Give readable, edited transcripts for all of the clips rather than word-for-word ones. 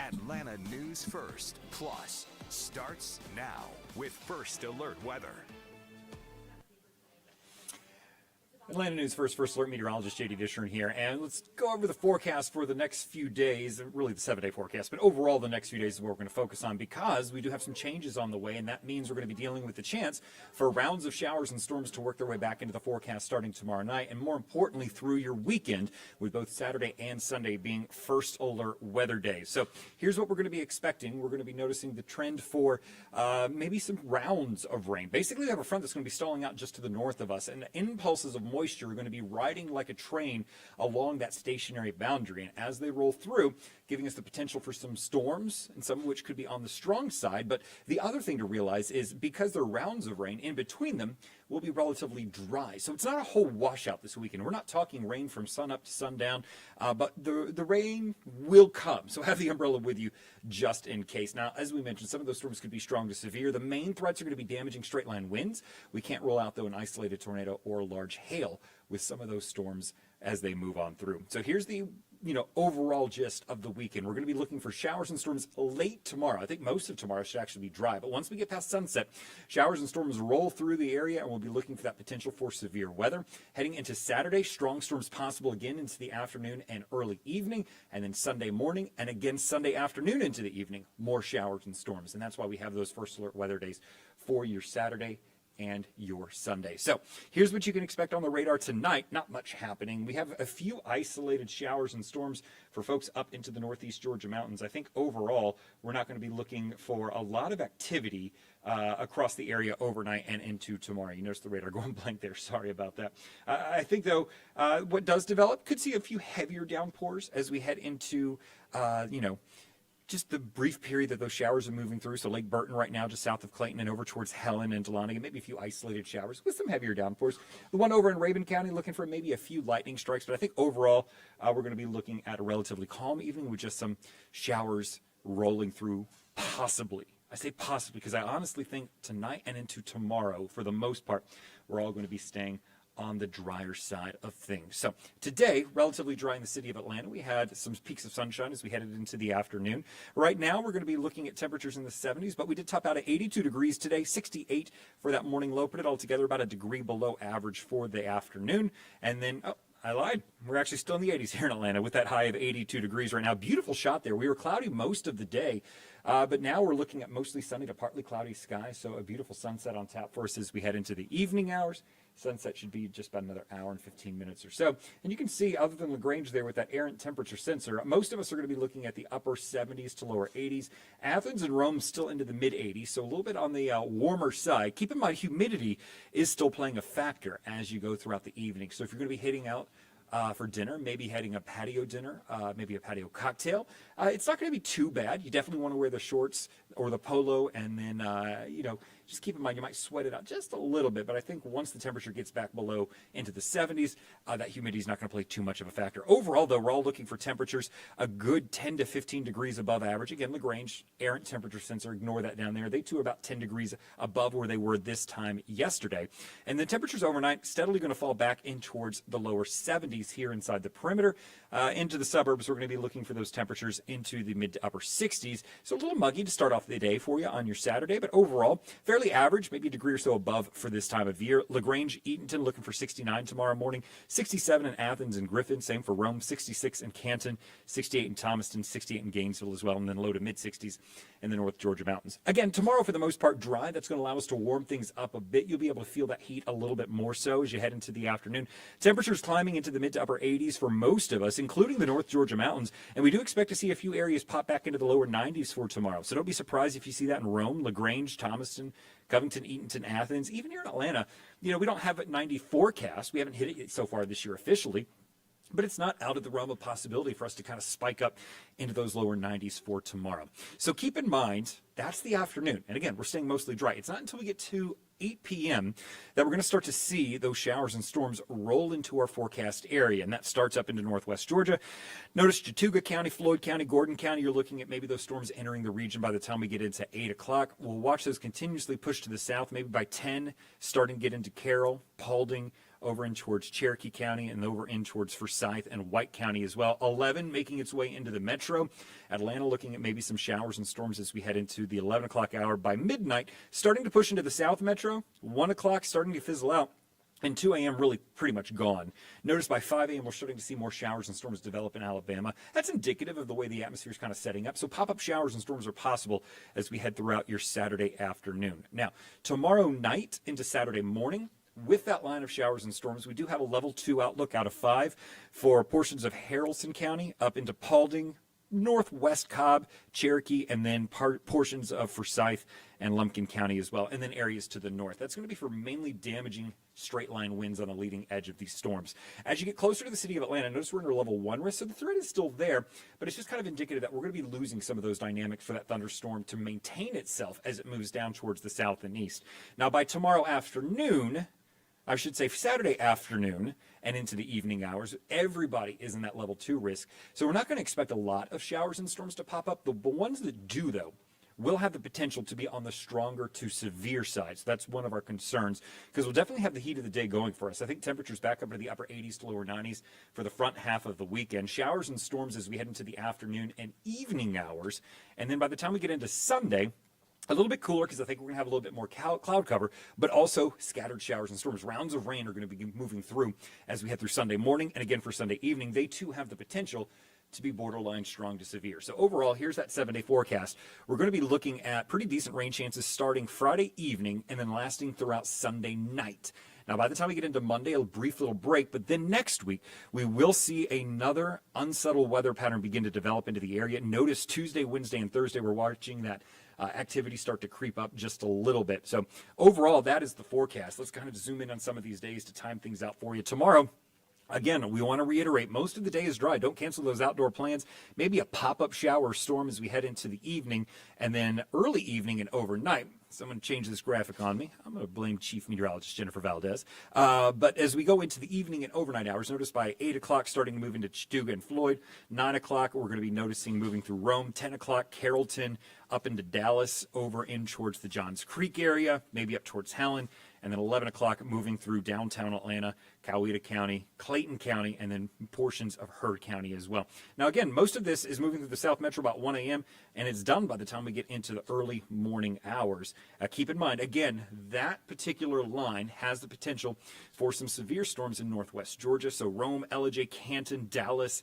Atlanta News First Plus starts now with First Alert Weather. Atlanta News First Alert meteorologist J.D. Dishern here, and let's go over the forecast for the next few days, really the 7-day forecast, but overall the next few days is what we're going to focus on because we do have some changes on the way, and that means we're going to be dealing with the chance for rounds of showers and storms to work their way back into the forecast starting tomorrow night, and more importantly through your weekend, with both Saturday and Sunday being First Alert weather days. So here's what we're going to be expecting. We're going to be noticing the trend for maybe some rounds of rain. Basically, we have a front that's going to be stalling out just to the north of us, and impulses of moisture are going to be riding like a train along that stationary boundary. And as they roll through, giving us the potential for some storms, and some of which could be on the strong side. But the other thing to realize is because there are rounds of rain, in between them will be relatively dry. So it's not a whole washout this weekend. We're not talking rain from sun up to sundown, but the rain will come. So have the umbrella with you just in case. Now, as we mentioned, some of those storms could be strong to severe. The main threats are going to be damaging straight line winds. We can't rule out, though, an isolated tornado or large hail with some of those storms as they move on through. So here's the overall gist of the weekend. We're going to be looking for showers and storms late tomorrow. I think most of tomorrow should actually be dry, but once we get past sunset, showers and storms roll through the area, and we'll be looking for that potential for severe weather. Heading into Saturday, strong storms possible again into the afternoon and early evening, and then Sunday morning, and again Sunday afternoon into the evening, more showers and storms. And that's why we have those First Alert weather days for your Saturday and your Sunday. So here's what you can expect on the radar tonight. Not much happening. We have a few isolated showers and storms for folks up into the northeast Georgia mountains. I think overall we're not going to be looking for a lot of activity across the area overnight and into tomorrow. You notice the radar going blank there. Sorry about that. I think, though, what does develop could see a few heavier downpours as we head into, just the brief period that those showers are moving through. So Lake Burton right now, just south of Clayton and over towards Helen and Dahlonega, maybe a few isolated showers with some heavier downpours. The one over in Rabun County looking for maybe a few lightning strikes, but I think overall we're going to be looking at a relatively calm evening with just some showers rolling through possibly. I say possibly because I honestly think tonight and into tomorrow, for the most part, we're all going to be staying on the drier side of things. So today, relatively dry in the city of Atlanta. We had some peaks of sunshine as we headed into the afternoon. Right now, we're going to be looking at temperatures in the 70s, but we did top out at 82 degrees today, 68 for that morning low. Put it all together about a degree below average for the afternoon. And then, I lied. We're actually still in the 80s here in Atlanta with that high of 82 degrees right now. Beautiful shot there. We were cloudy most of the day, but now we're looking at mostly sunny to partly cloudy skies. So a beautiful sunset on tap for us as we head into the evening hours. Sunset should be just about another hour and 15 minutes or so. And you can see, other than LaGrange there with that errant temperature sensor, most of us are going to be looking at the upper 70s to lower 80s. Athens and Rome still into the mid 80s, so a little bit on the warmer side. Keep in mind, humidity is still playing a factor as you go throughout the evening. So if you're going to be heading out for dinner, maybe heading a patio dinner, maybe a patio cocktail, it's not going to be too bad. You definitely want to wear the shorts or the polo, and then, just keep in mind you might sweat it out just a little bit, but I think once the temperature gets back below into the 70s, that humidity is not going to play too much of a factor. Overall, though, we're all looking for temperatures a good 10 to 15 degrees above average. Again, LaGrange, errant temperature sensor, ignore that down there. They too are about 10 degrees above where they were this time yesterday. And the temperatures overnight steadily going to fall back in towards the lower 70s here inside the perimeter. Into the suburbs, we're going to be looking for those temperatures into the mid to upper 60s. So a little muggy to start off the day for you on your Saturday, but overall, fairly average, maybe a degree or so above for this time of year. LaGrange, Eatonton looking for 69 tomorrow morning, 67 in Athens and Griffin, same for Rome, 66 in Canton, 68 in Thomaston, 68 in Gainesville as well, and then low to mid 60s in the North Georgia mountains. Again, tomorrow for the most part dry. That's going to allow us to warm things up a bit. You'll be able to feel that heat a little bit more so as you head into the afternoon. Temperatures climbing into the mid to upper 80s for most of us, including the North Georgia mountains, and we do expect to see a few areas pop back into the lower 90s for tomorrow. So don't be surprised if you see that in Rome, LaGrange, Thomaston, Covington, Eatonton, Athens, even here in Atlanta. We don't have a 90 forecast. We haven't hit it so far this year officially, but it's not out of the realm of possibility for us to kind of spike up into those lower 90s for tomorrow. So keep in mind, that's the afternoon. And again, we're staying mostly dry. It's not until we get to 8 p.m. that we're going to start to see those showers and storms roll into our forecast area, and that starts up into northwest Georgia. Notice Chattooga County, Floyd County, Gordon County, you're looking at maybe those storms entering the region by the time we get into 8 o'clock. We'll watch those continuously push to the south, maybe by 10, starting to get into Carroll, Paulding, over in towards Cherokee County and over in towards Forsyth and White County as well. 11 making its way into the metro. Atlanta looking at maybe some showers and storms as we head into the 11 o'clock hour. By midnight, starting to push into the south metro. 1 o'clock starting to fizzle out. And 2 a.m. really pretty much gone. Notice by 5 a.m. we're starting to see more showers and storms develop in Alabama. That's indicative of the way the atmosphere is kind of setting up. So pop-up showers and storms are possible as we head throughout your Saturday afternoon. Now, tomorrow night into Saturday morning, with that line of showers and storms, we do have a level 2 outlook out of 5 for portions of Haralson County up into Paulding, northwest Cobb, Cherokee, and then portions of Forsyth and Lumpkin County as well, and then areas to the north. That's going to be for mainly damaging straight line winds on the leading edge of these storms. As you get closer to the city of Atlanta, notice we're under level 1 risk, so the threat is still there, but it's just kind of indicative that we're going to be losing some of those dynamics for that thunderstorm to maintain itself as it moves down towards the south and east. Now, by tomorrow afternoon, I should say Saturday afternoon and into the evening hours, everybody is in that level 2 risk. So we're not going to expect a lot of showers and storms to pop up. The ones that do, though, will have the potential to be on the stronger to severe side. So that's one of our concerns, because we'll definitely have the heat of the day going for us. I think temperatures back up to the upper 80s to lower 90s for the front half of the weekend. Showers and storms as we head into the afternoon and evening hours. And then by the time we get into Sunday, a little bit cooler because I think we're going to have a little bit more cloud cover, but also scattered showers and storms. Rounds of rain are going to be moving through as we head through Sunday morning. And again, for Sunday evening, they too have the potential to be borderline strong to severe. So overall, here's that 7-day forecast. We're going to be looking at pretty decent rain chances starting Friday evening and then lasting throughout Sunday night. Now, by the time we get into Monday, a brief little break, but then next week, we will see another unsettled weather pattern begin to develop into the area. Notice Tuesday, Wednesday, and Thursday, we're watching that activity start to creep up just a little bit. So overall, that is the forecast. Let's kind of zoom in on some of these days to time things out for you. Tomorrow, again, we want to reiterate, most of the day is dry. Don't cancel those outdoor plans. Maybe a pop-up shower or storm as we head into the evening, and then early evening and overnight. Someone changed this graphic on me. I'm going to blame Chief Meteorologist Jennifer Valdez. But as we go into the evening and overnight hours, notice by 8 o'clock starting to move into Chattooga and Floyd. 9 o'clock, we're going to be noticing moving through Rome. 10 o'clock, Carrollton, up into Dallas, over in towards the Johns Creek area, maybe up towards Helen. And then 11 o'clock, moving through downtown Atlanta, Coweta County, Clayton County, and then portions of Heard County as well. Now, again, most of this is moving through the South Metro about 1 a.m., and it's done by the time we get into the early morning hours. Keep in mind, again, that particular line has the potential for some severe storms in northwest Georgia. So Rome, Ellijay, Canton, Dallas,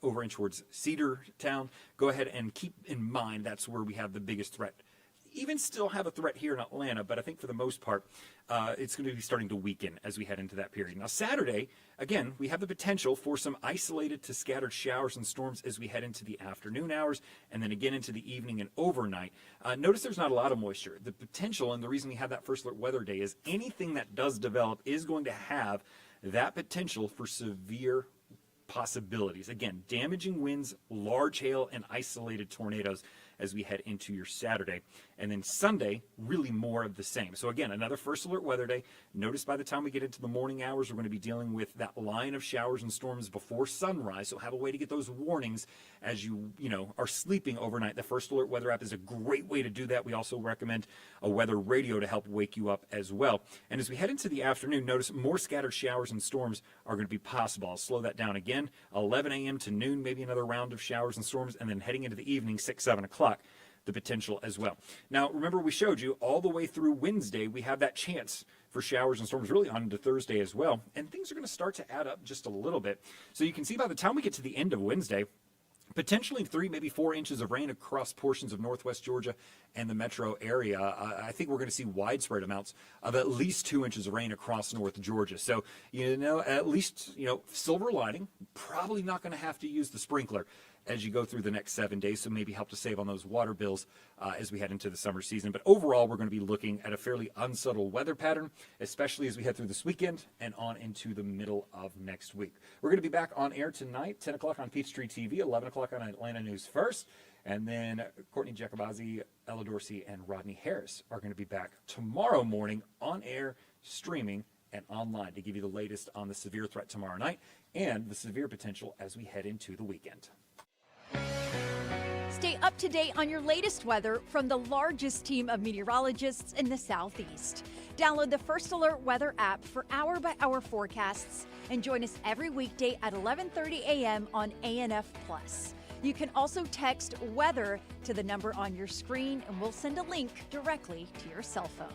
over in towards Cedartown. Go ahead and keep in mind that's where we have the biggest threat. Even still have a threat here in Atlanta, but I think for the most part, it's going to be starting to weaken as we head into that period. Now, Saturday, again, we have the potential for some isolated to scattered showers and storms as we head into the afternoon hours and then again into the evening and overnight. Notice there's not a lot of moisture. The potential, and the reason we have that first alert weather day, is anything that does develop is going to have that potential for severe possibilities. Again, damaging winds, large hail, and isolated tornadoes as we head into your Saturday. And then Sunday, really more of the same. So again, another first alert weather day. Notice by the time we get into the morning hours, we're going to be dealing with that line of showers and storms before sunrise. So have a way to get those warnings as you are sleeping overnight. The first alert weather app is a great way to do that. We also recommend a weather radio to help wake you up as well. And as we head into the afternoon, notice more scattered showers and storms are going to be possible. I'll slow that down again. 11 a.m. to noon, maybe another round of showers and storms, and then heading into the evening, 6, 7 o'clock. The potential as well. Now, remember we showed you all the way through Wednesday, we have that chance for showers and storms really on into Thursday as well. And things are going to start to add up just a little bit. So you can see by the time we get to the end of Wednesday, potentially 3, maybe 4 inches of rain across portions of northwest Georgia and the metro area. I think we're going to see widespread amounts of at least 2 inches of rain across north Georgia. So, at least, silver lining, probably not going to have to use the sprinkler as you go through the next 7 days, so maybe help to save on those water bills as we head into the summer season. But overall, we're going to be looking at a fairly unsettled weather pattern, especially as we head through this weekend and on into the middle of next week. We're going to be back on air tonight, 10 o'clock on Peachtree TV, 11 o'clock on Atlanta News First, and then Courtney Jacobazzi, Ella Dorsey, and Rodney Harris are going to be back tomorrow morning on air, streaming, and online to give you the latest on the severe threat tomorrow night and the severe potential as we head into the weekend. Stay up to date on your latest weather from the largest team of meteorologists in the Southeast. Download the First Alert Weather app for hour-by-hour forecasts and join us every weekday at 11:30 a.m. on ANF+. You can also text WEATHER to the number on your screen, and we'll send a link directly to your cell phone.